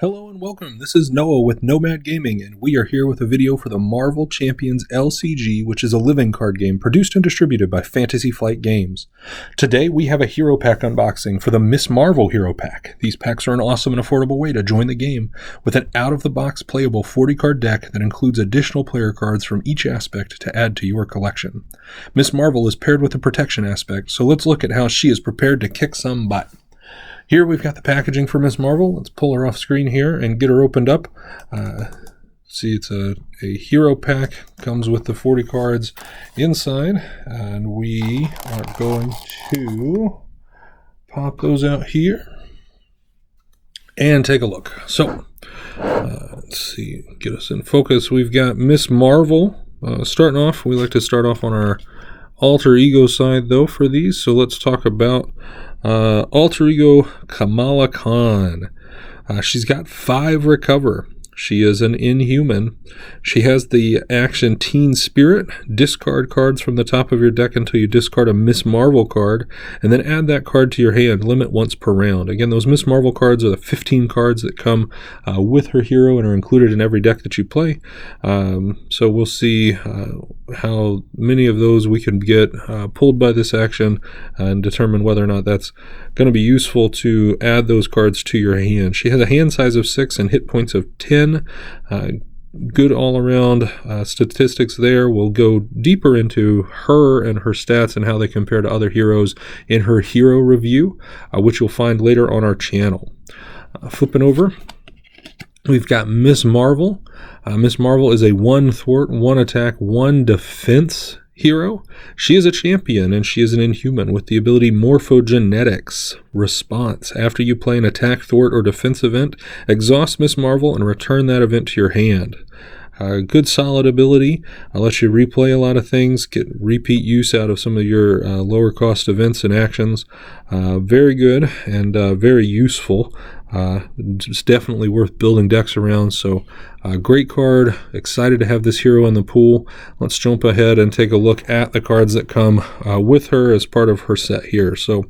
Hello and welcome. This is Noah with Nomad Gaming, and we are here with a video for the Marvel Champions LCG, which is a living card game produced and distributed by Fantasy Flight Games. Today we have a hero pack unboxing for the Miss Marvel hero pack. These packs are an awesome and affordable way to join the game with an out-of-the-box playable 40-card deck that includes additional player cards from each aspect to add to your collection. Miss Marvel is paired with the protection aspect, so let's look at how she is prepared to kick some butt. Here we've got the packaging for Miss Marvel. Let's pull her off screen here and get her opened up. See, it's a hero pack. Comes with the 40 cards inside. And we are going to pop those out here and take a look. So, let's see, get us in focus. We've got Miss Marvel. Starting off, we like to start off on our alter ego side, though, for these. So let's talk about alter ego Kamala Khan. She's got 5 recover. She is an inhuman. She has the action Teen Spirit. Discard cards from the top of your deck until you discard a Miss Marvel card, and then add that card to your hand. Limit once per round. Again, those Miss Marvel cards are the 15 cards that come with her hero and are included in every deck that you play. So we'll see how many of those we can get pulled by this action and determine whether or not that's going to be useful to add those cards to your hand. She has a hand size of 6 and hit points of 10. Good all-around statistics there. We'll go deeper into her and her stats and how they compare to other heroes in her hero review, which you'll find later on our channel. Flipping over, we've got Miss Marvel. Miss Marvel is a 1 thwart, 1 attack, 1 defense hero. She is a champion and she is an inhuman with the ability Morphogenetics Response. After you play an attack, thwart, or defense event, exhaust Miss Marvel and return that event to your hand. Good solid ability. Lets you replay a lot of things, get repeat use out of some of your lower cost events and actions. Very good and very useful. It's definitely worth building decks around. So great card. Excited to have this hero in the pool. Let's jump ahead and take a look at the cards that come with her as part of her set here. So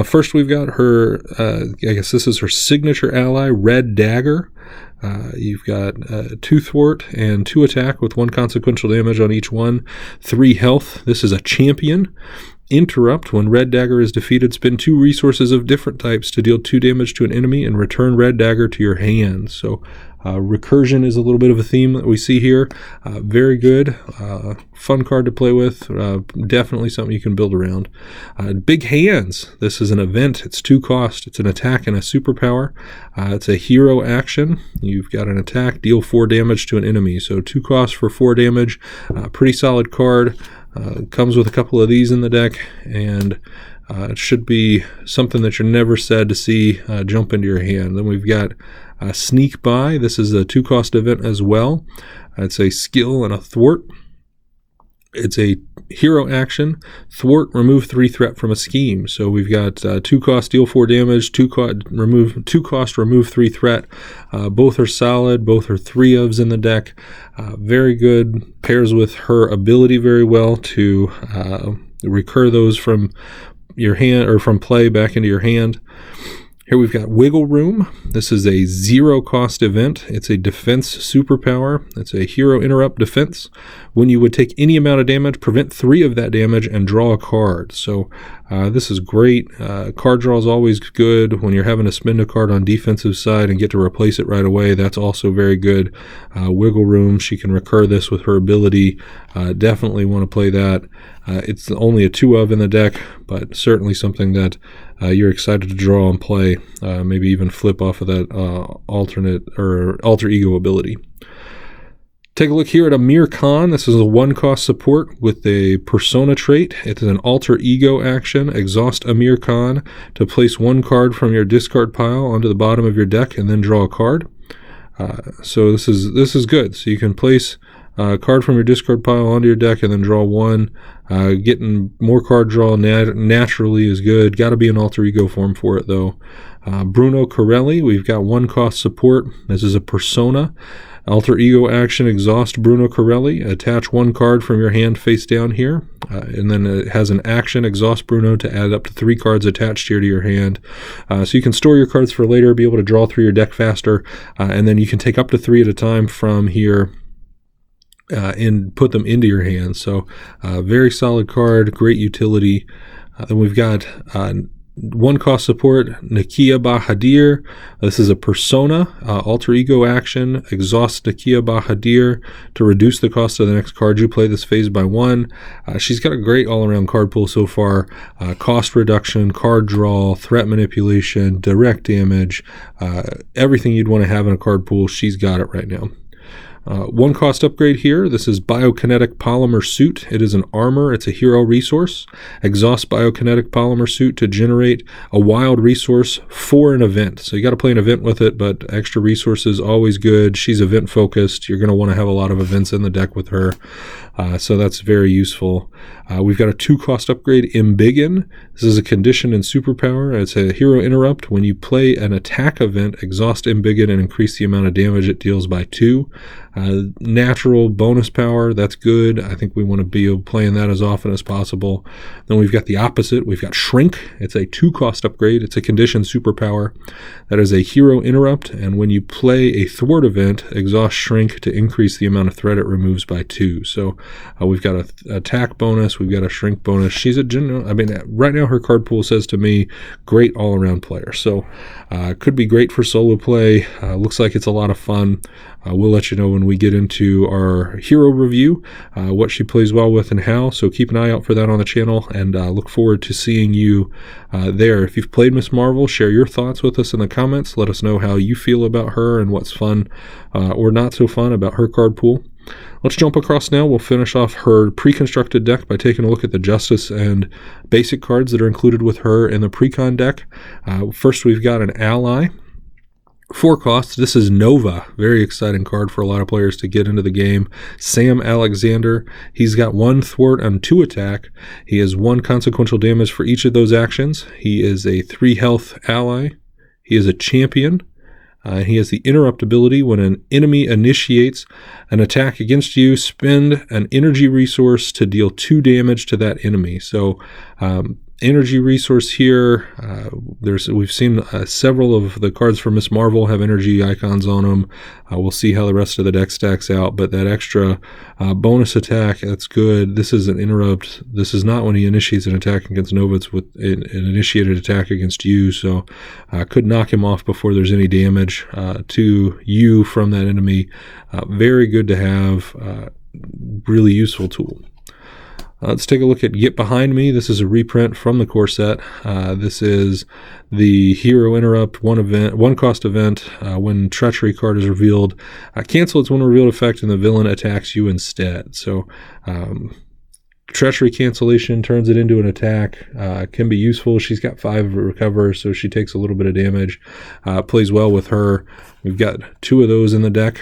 first we've got her, I guess this is her signature ally, Red Dagger. You've got 2 thwart and 2 attack with 1 consequential damage on each one, 3 health. This is a champion. Interrupt. When Red Dagger is defeated, spend 2 resources of different types to deal 2 damage to an enemy and return Red Dagger to your hand. So recursion is a little bit of a theme that we see here. Very good. Fun card to play with. Definitely something you can build around. Big Hands. This is an event. It's 2 cost. It's an attack and a superpower. It's a hero action. You've got an attack. Deal 4 damage to an enemy. So 2 costs for 4 damage. Pretty solid card. Comes with a couple of these in the deck, and it should be something that you're never sad to see jump into your hand. Then we've got Sneak By. This is a 2 cost event as well. It's a skill and a thwart. It's a hero action. Thwart, remove 3 threat from a scheme. So we've got 2 cost, deal 4 damage, 2 cost, remove 3 threat. Both are solid. Both are 3 ofs in the deck. Very good. Pairs with her ability very well to recur those from your hand or from play back into your hand. Here we've got Wiggle Room. This is a 0 cost event. It's a defense superpower. It's a hero interrupt defense. When you would take any amount of damage, prevent 3 of that damage and draw a card. So this is great. Card draw is always good. When you're having to spend a card on defensive side and get to replace it right away, that's also very good. Wiggle Room, she can recur this with her ability. Definitely want to play that. It's only a 2 of in the deck, but certainly something that you're excited to draw and play. Maybe even flip off of that alternate or alter ego ability. Take a look here at Amir Khan. This is a 1 cost support with a persona trait. It is an alter ego action. Exhaust Amir Khan to place 1 card from your discard pile onto the bottom of your deck and then draw a card. So this is good. So you can place a card from your discard pile onto your deck and then draw 1. Getting more card draw naturally is good. Got to be an alter ego form for it though. Bruno Corelli, we've got 1 cost support. This is a persona. Alter Ego action, exhaust Bruno Corelli. Attach one card from your hand face down here. And then it has an action, exhaust Bruno, to add up to 3 cards attached here to your hand. So you can store your cards for later, be able to draw through your deck faster, and then you can take up to 3 at a time from here and put them into your hand. So very solid card, great utility. Then we've got 1 cost support, Nakia Bahadir. This is a persona, alter ego action, exhaust Nakia Bahadir to reduce the cost of the next card you play this phase by 1. She's got a great all-around card pool so far. Cost reduction, card draw, threat manipulation, direct damage, everything you'd want to have in a card pool, she's got it right now. 1 cost upgrade here. This is Biokinetic Polymer Suit. It is an armor. It's a hero resource. Exhaust Biokinetic Polymer Suit to generate a wild resource for an event. So you got to play an event with it, but extra resources always good. She's event focused. You're going to want to have a lot of events in the deck with her. So that's very useful. We've got a 2 cost upgrade, Embiggen. This is a condition and superpower. It's a hero interrupt. When you play an attack event, exhaust Embiggen and increase the amount of damage it deals by 2. Natural bonus power, that's good. I think we want to be playing that as often as possible. Then we've got the opposite. We've got Shrink. It's a 2 cost upgrade. It's a condition superpower. That is a hero interrupt, and when you play a thwart event, exhaust Shrink to increase the amount of threat it removes by 2. So we've got an attack bonus. We've got a Shrink bonus. She's a general. I mean, right now her card pool says to me, great all-around player. So could be great for solo play. Looks like it's a lot of fun. We'll let you know when we get into our hero review, what she plays well with and how. So keep an eye out for that on the channel, and look forward to seeing you there. If you've played Miss Marvel, share your thoughts with us in the comments. Let us know how you feel about her and what's fun or not so fun about her card pool. Let's jump across now. We'll finish off her pre-constructed deck by taking a look at the Justice and Basic cards that are included with her in the pre-con deck. First, we've got an ally. 4 costs. This is Nova. Very exciting card for a lot of players to get into the game. Sam Alexander. He's got 1 thwart and 2 attack. He has 1 consequential damage for each of those actions. He is a 3 health ally. He is a champion. He has the interrupt ability. When an enemy initiates an attack against you, spend an energy resource to deal 2 damage to that enemy. So energy resource here, we've seen several of the cards for Miss Marvel have energy icons on them. We'll see how the rest of the deck stacks out, but that extra bonus attack, that's good. This is an interrupt. This is not when he initiates an attack against Nova. It's with an initiated attack against you, so could knock him off before there's any damage to you from that enemy. Very good to have. Really useful tool. Let's take a look at Get Behind Me. This is a reprint from the core set. This is the Hero Interrupt 1 cost event. When Treachery card is revealed, cancel its 1 revealed effect and the villain attacks you instead. So Treachery cancellation turns it into an attack. Can be useful. She's got 5 recover, so she takes a little bit of damage. Plays well with her. We've got 2 of those in the deck.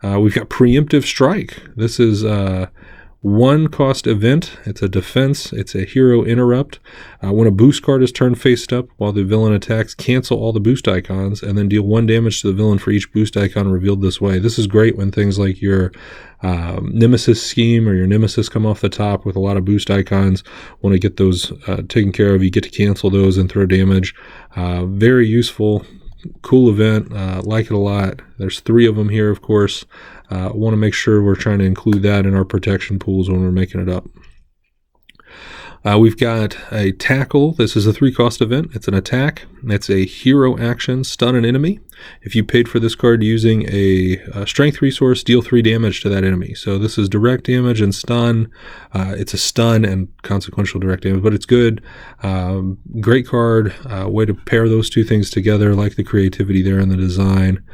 We've got Preemptive Strike. This is 1 cost event. It's a defense. It's a hero interrupt. When a boost card is turned face up while the villain attacks, cancel all the boost icons and then deal 1 damage to the villain for each boost icon revealed this way. This is great when things like your Nemesis scheme or your Nemesis come off the top with a lot of boost icons. Want to get those taken care of. You get to cancel those and throw damage. Very useful. Cool event. Like it a lot. There's 3 of them here, of course. Want to make sure we're trying to include that in our protection pools when we're making it up. We've got a Tackle. This is a 3 cost event. It's an attack. It's a hero action, stun an enemy. If you paid for this card using a strength resource, deal 3 damage to that enemy. So this is direct damage and stun. It's a stun and consequential direct damage, but it's good. Great card. Way to pair those 2 things together. Like the creativity there in the design.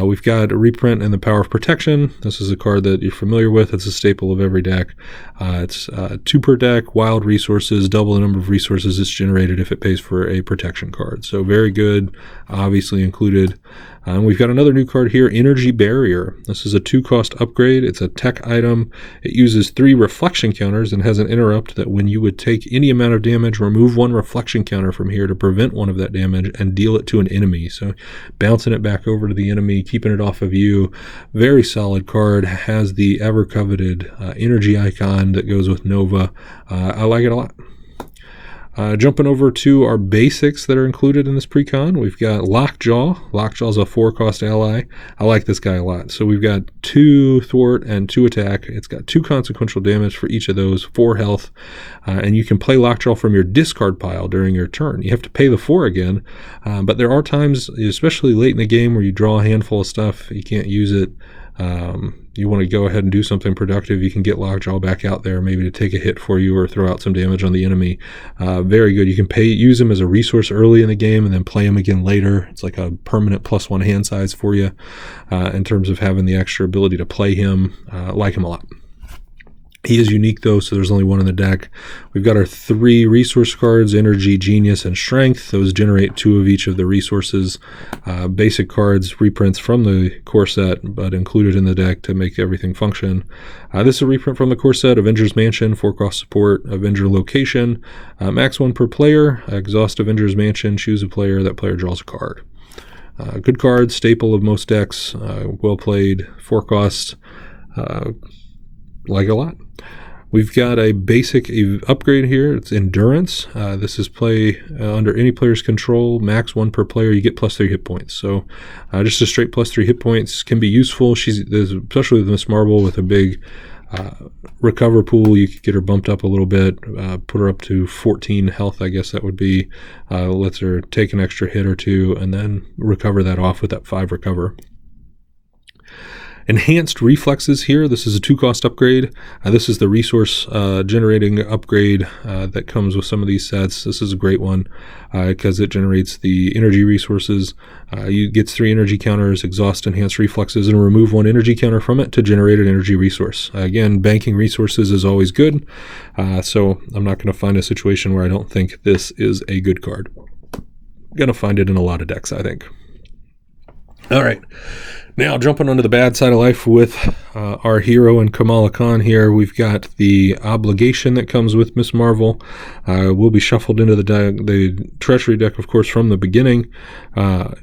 We've got a reprint and the Power of Protection. This is a card that you're familiar with. It's a staple of every deck. It's 2 per deck, wild resources, double the number of resources it's generated if it pays for a protection card. So very good, obviously included. And we've got another new card here, Energy Barrier. This is a 2 cost upgrade. It's a tech item. It uses 3 reflection counters and has an interrupt that when you would take any amount of damage, remove 1 reflection counter from here to prevent 1 of that damage and deal it to an enemy. So bouncing it back over to the enemy enemy, keeping it off of you. Very solid card. Has the ever coveted energy icon that goes with Nova. I like it a lot. Jumping over to our basics that are included in this precon, we've got Lockjaw. Lockjaw's a 4-cost ally. I like this guy a lot. So we've got 2 thwart and 2 attack. It's got 2 consequential damage for each of those, 4 health, and you can play Lockjaw from your discard pile during your turn. You have to pay the 4 again, but there are times, especially late in the game, where you draw a handful of stuff, you can't use it. You want to go ahead and do something productive, you can get Lockjaw back out there, maybe to take a hit for you or throw out some damage on the enemy. Very good. You can use him as a resource early in the game and then play him again later. It's like a permanent +1 hand size for you in terms of having the extra ability to play him. Like him a lot. He is unique though, so there's only 1 in the deck. We've got our 3 resource cards, Energy, Genius, and Strength. Those generate 2 of each of the resources. Basic cards, reprints from the core set, but included in the deck to make everything function. This is a reprint from the core set, Avengers Mansion, 4-cost support, Avenger Location, max 1 per player, exhaust Avengers Mansion, choose a player, that player draws a card. Good card, staple of most decks, well played, 4-cost, like a lot. We've got a basic upgrade here. It's Endurance. This is play under any player's control, max 1 per player. You get +3 hit points. So just a straight +3 hit points can be useful. Especially with Miss Marvel with a big recover pool. You could get her bumped up a little bit, put her up to 14 health, I guess that would be. Lets her take an extra hit or 2 and then recover that off with that 5 recover. Enhanced Reflexes here. This is a 2-cost upgrade. This is the resource generating upgrade that comes with some of these sets. This is a great one because it generates the energy resources. You gets 3 energy counters, exhaust Enhanced Reflexes, and remove 1 energy counter from it to generate an energy resource. Again, banking resources is always good, so I'm not going to find a situation where I don't think this is a good card. Going to find it in a lot of decks, I think. All right. Now, jumping onto the bad side of life with our hero and Kamala Khan here, we've got the obligation that comes with Miss Marvel. Will be shuffled into the treachery deck, of course, from the beginning.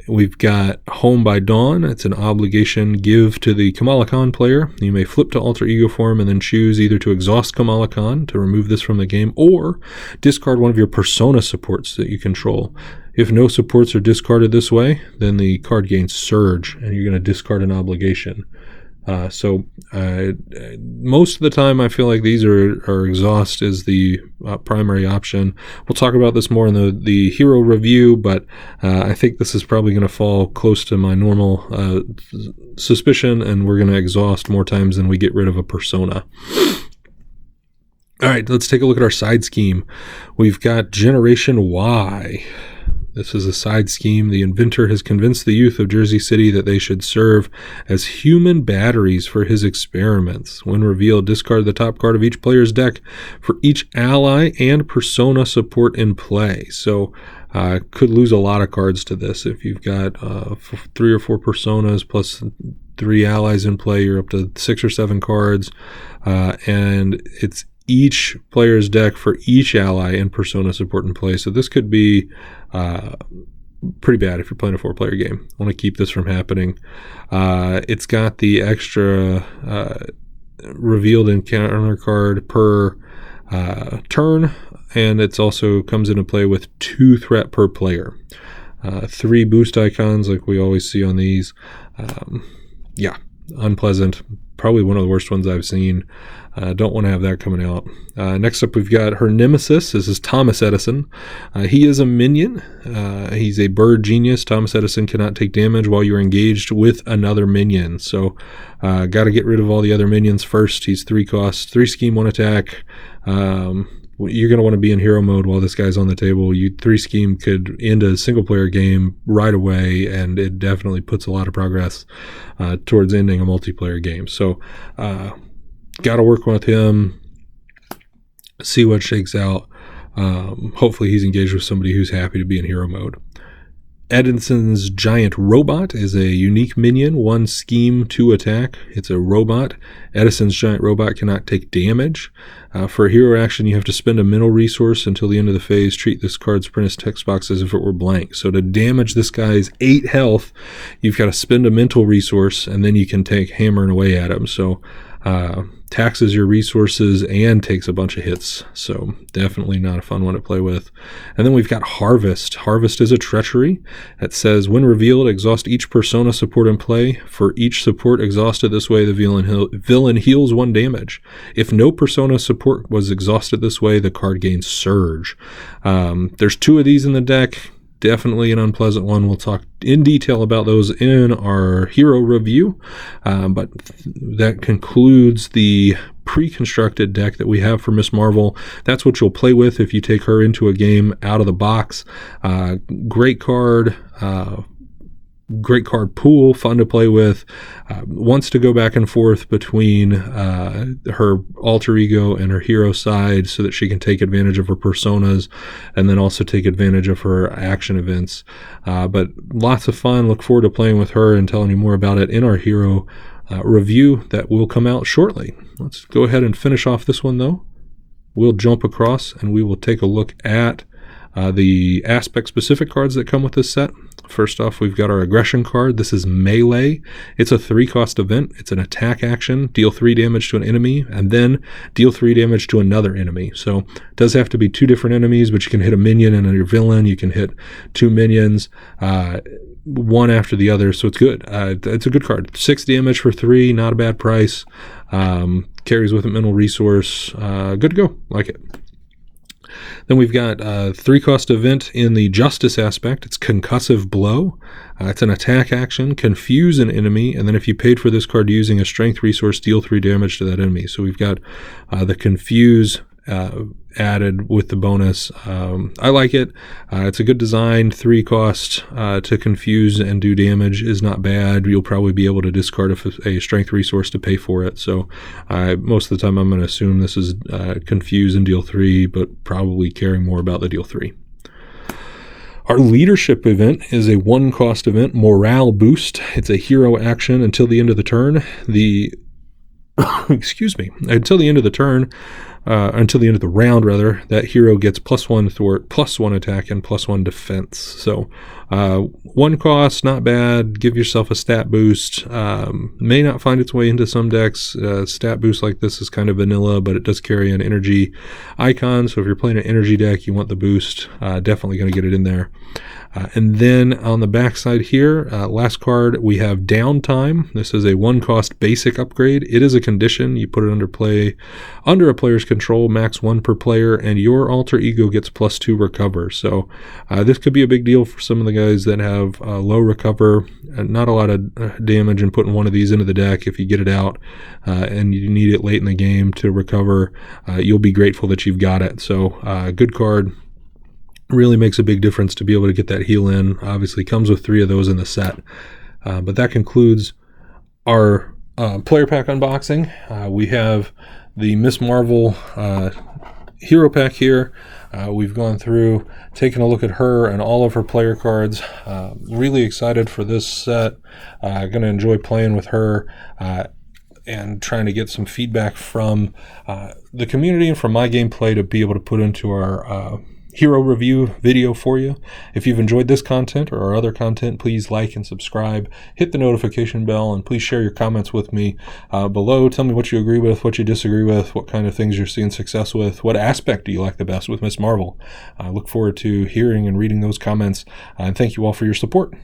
We've got Home by Dawn. It's an obligation give to the Kamala Khan player. You may flip to alter ego form and then choose either to exhaust Kamala Khan to remove this from the game or discard one of your persona supports that you control. If no supports are discarded this way, then the card gains Surge, and you're going to discard an obligation. So most of the time, I feel like these are exhaust is the primary option. We'll talk about this more in the hero review, but I think this is probably going to fall close to my normal suspicion, and we're going to exhaust more times than we get rid of a persona. All right, let's take a look at our side scheme. We've got Generation Y. This is a side scheme. The inventor has convinced the youth of Jersey City that they should serve as human batteries for his experiments. When revealed, discard the top card of each player's deck for each ally and persona support in play. So could lose a lot of cards to this. If you've got 3 or 4 personas plus 3 allies in play, you're up to 6 or 7 cards. And it's each player's deck for each ally and persona support in play. So this could be pretty bad if you're playing a 4-player game. I want to keep this from happening. It's got the extra revealed encounter card per turn, and it's also comes into play with 2 threat per player. 3 boost icons like we always see on these. Yeah, unpleasant. Probably one of the worst ones I've seen. Don't want to have that coming out. Next up, we've got her nemesis. This is Thomas Edison. He is a minion. He's a bird genius. Thomas Edison cannot take damage while you're engaged with another minion. So got to get rid of all the other minions first. He's 3 costs, 3 scheme, 1 attack. You're going to want to be in hero mode while this guy's on the table. 3 scheme could end a single player game right away, and it definitely puts a lot of progress towards ending a multiplayer game. So got to work with him, see what shakes out. Hopefully he's engaged with somebody who's happy to be in hero mode. Edison's Giant Robot is a unique minion, 1 scheme, 2 attack. It's a robot. Edison's Giant Robot cannot take damage. For hero action, you have to spend a mental resource until the end of the phase. Treat this card's printed text box as if it were blank. So to damage this guy's 8 health, you've got to spend a mental resource, and then you can take hammering away at him. So taxes your resources and takes a bunch of hits. So definitely not a fun one to play with. And then we've got Harvest. Harvest is a treachery. It says, when revealed, exhaust each persona support in play. For each support exhausted this way, the villain heals 1 damage. If no persona support was exhausted this way, the card gains Surge. There's 2 of these in the deck. Definitely an unpleasant one. We'll talk in detail about those in our hero review, but that concludes the pre-constructed deck that we have for Miss Marvel. That's what you'll play with if you take her into a game out of the box. Great card. Great card pool, fun to play with, wants to go back and forth between her alter ego and her hero side so that she can take advantage of her personas and then also take advantage of her action events. But lots of fun. Look forward to playing with her and telling you more about it in our hero review that will come out shortly. Let's go ahead and finish off this one though. We'll jump across and we will take a look at the aspect-specific cards that come with this set. First off, we've got our aggression card. This is Melee. It's a 3-cost event. It's an attack action. Deal 3 damage to an enemy, and then deal 3 damage to another enemy. So it does have to be 2 different enemies, but you can hit a minion and your villain. You can hit 2 minions, one after the other, so it's good. It's a good card. 6 damage for 3, not a bad price. Carries with a mental resource. Good to go. Like it. Then we've got a 3-cost event in the Justice aspect. It's Concussive Blow. It's an attack action. Confuse an enemy, and then if you paid for this card using a strength resource, deal 3 damage to that enemy. So we've got the Confuse added with the bonus. I like it. It's a good design. 3 cost to confuse and do damage is not bad. You'll probably be able to discard a strength resource to pay for it. So most of the time I'm going to assume this is confuse and deal 3, but probably caring more about the deal 3. Our leadership event is a 1-cost event, Morale Boost. It's a hero action until the end of the turn. Until the end of the turn, until the end of the round, rather, that hero gets +1 thwart, +1 attack, and +1 defense. So 1 cost, not bad. Give yourself a stat boost. May not find its way into some decks. Stat boost like this is kind of vanilla, but it does carry an energy icon. So if you're playing an energy deck, you want the boost. Definitely going to get it in there. And then on the back side here, last card, we have Downtime. This is a 1-cost basic upgrade. It is a condition. You put it under a player's control, max 1 per player, and your alter ego gets +2 recover. So this could be a big deal for some of the guys that have low recover, not a lot of damage, and putting one of these into the deck. If you get it out and you need it late in the game to recover, you'll be grateful that you've got it. So good card. Really makes a big difference to be able to get that heal in. Obviously comes with 3 of those in the set. But that concludes our player pack unboxing. We have the Miss Marvel hero pack here. We've gone through, taken a look at her and all of her player cards. Really excited for this set. Going to enjoy playing with her and trying to get some feedback from the community and from my gameplay to be able to put into our hero review video for you. If you've enjoyed this content or our other content, please like and subscribe, hit the notification bell, and please share your comments with me below. Tell me what you agree with, what you disagree with, what kind of things you're seeing success with, what aspect do you like the best with Miss Marvel. I look forward to hearing and reading those comments, and thank you all for your support.